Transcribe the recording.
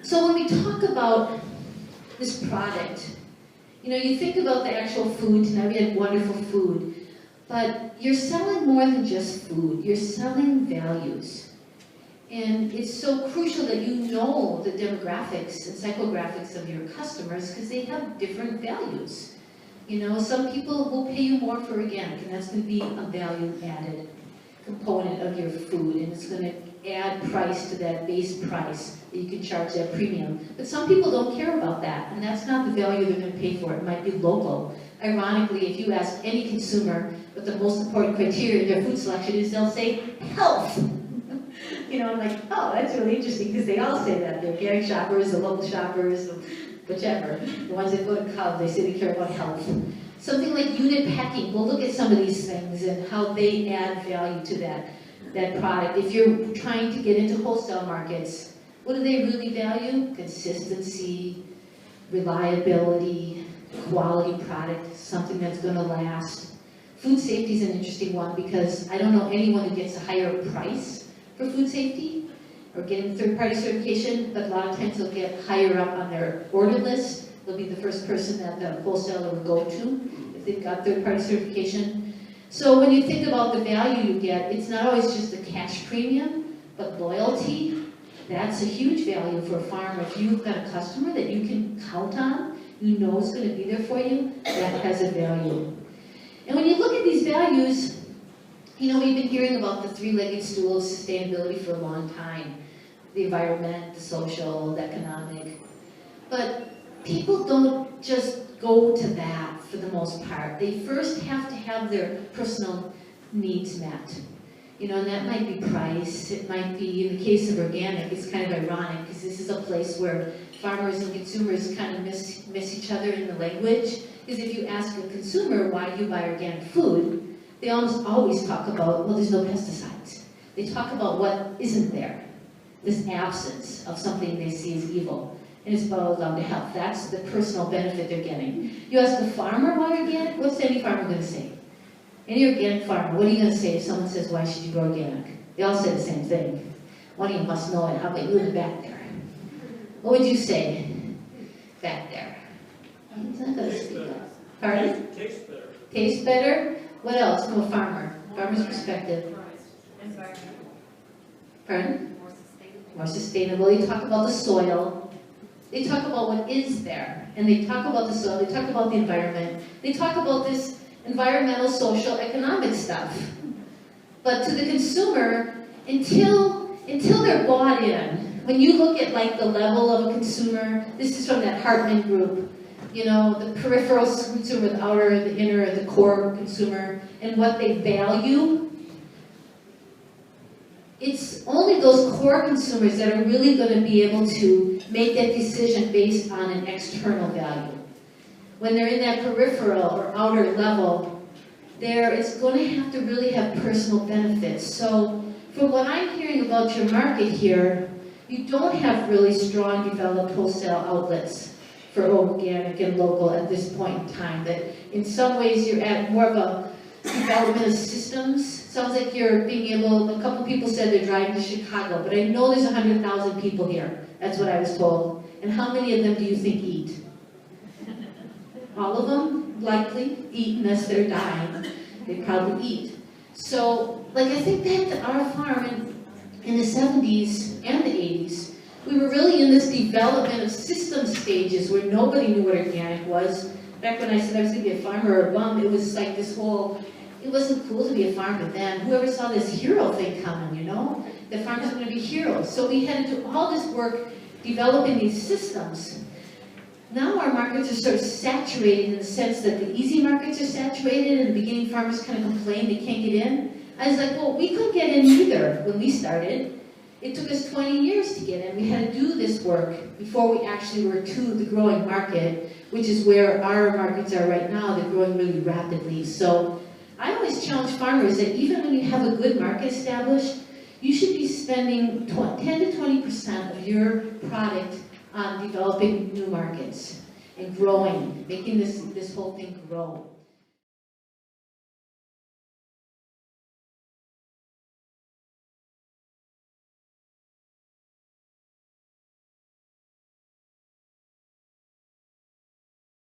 So when we talk about this product, you know, you think about the actual food. Tonight we had wonderful food. But you're selling more than just food. You're selling values. And it's so crucial that you know the demographics and psychographics of your customers because they have different values. You know, some people will pay you more for organic, and that's going to be a value-added component of your food, and it's going to add price to that base price that you can charge that premium. But some people don't care about that, and that's not the value they're going to pay for. It might be local. Ironically, if you ask any consumer what the most important criteria in their food selection is, they'll say health. You know, I'm like, oh, that's really interesting, because they all say that. The organic shoppers, the local shoppers, whichever. The ones that go to college, they say they care about health. Something like unit packing, we'll look at some of these things and how they add value to that product. If you're trying to get into wholesale markets, what do they really value? Consistency, reliability, quality product, something that's going to last. Food safety is an interesting one because I don't know anyone who gets a higher price for food safety or getting third-party certification, but a lot of times they'll get higher up on their order list. They'll be the first person that the wholesaler will go to if they've got third-party certification. So when you think about the value you get, it's not always just a cash premium, but loyalty. That's a huge value for a farmer. If you've got a customer that you can count on, you know is going to be there for you, that has a value. And when you look at these values, you know, we've been hearing about the three-legged stool of sustainability for a long time. The environment, the social, the economic. But people don't just go to that for the most part. They first have to have their personal needs met. You know, and that might be price. It might be, in the case of organic, it's kind of ironic because this is a place where farmers and consumers kind of miss each other in the language. Because if you ask a consumer, why do you buy organic food? They almost always talk about, well, there's no pesticides. They talk about what isn't there. This absence of something they see as evil. And it's boiled down to health. That's the personal benefit they're getting. You ask the farmer why organic, what's any farmer going to say? Any organic farmer, what are you going to say if someone says, why should you grow organic? They all say the same thing. One of you must know it. How about you in the back there? What would you say back there? He's not going to speak up. Pardon? Tastes better. Tastes better? What else from a farmer? Farmer's perspective. Pardon? More sustainable. They talk about the soil. They talk about what is there. And they talk about the soil. They talk about the environment. They talk about this environmental, social, economic stuff. But to the consumer, until they're bought in, when you look at like the level of a consumer, this is from that Hartman group, you know, the peripheral consumer, the outer, the inner, the core consumer, and what they value, it's only those core consumers that are really going to be able to make that decision based on an external value. When they're in that peripheral or outer level, it's going to have to really have personal benefits. So from what I'm hearing about your market here, you don't have really strong developed wholesale outlets for organic and local at this point in time. That in some ways you're at more of a development of systems. Sounds like you're being able, a couple people said they're driving to Chicago, but I know there's 100,000 people here. That's what I was told. And how many of them do you think eat? All of them likely eat unless they're dying. They probably eat. So, like I think back to our farm in the 70s and the 80s, we were really in this development of system stages where nobody knew what organic was. Back when I said I was going to be a farmer or a bum, it was like this whole, it wasn't cool to be a farmer then. Whoever saw this hero thing coming, you know? The farmers were going to be heroes. So we had to do all this work developing these systems. Now our markets are sort of saturated in the sense that the easy markets are saturated, and the beginning farmers kind of complain they can't get in. I was like, well, we couldn't get in either when we started. It took us 20 years to get in. We had to do this work before we actually were to the growing market, which is where our markets are right now. They're growing really rapidly. So I always challenge farmers that even when you have a good market established, you should be spending 10 to 20% of your product on developing new markets and growing, making this whole thing grow.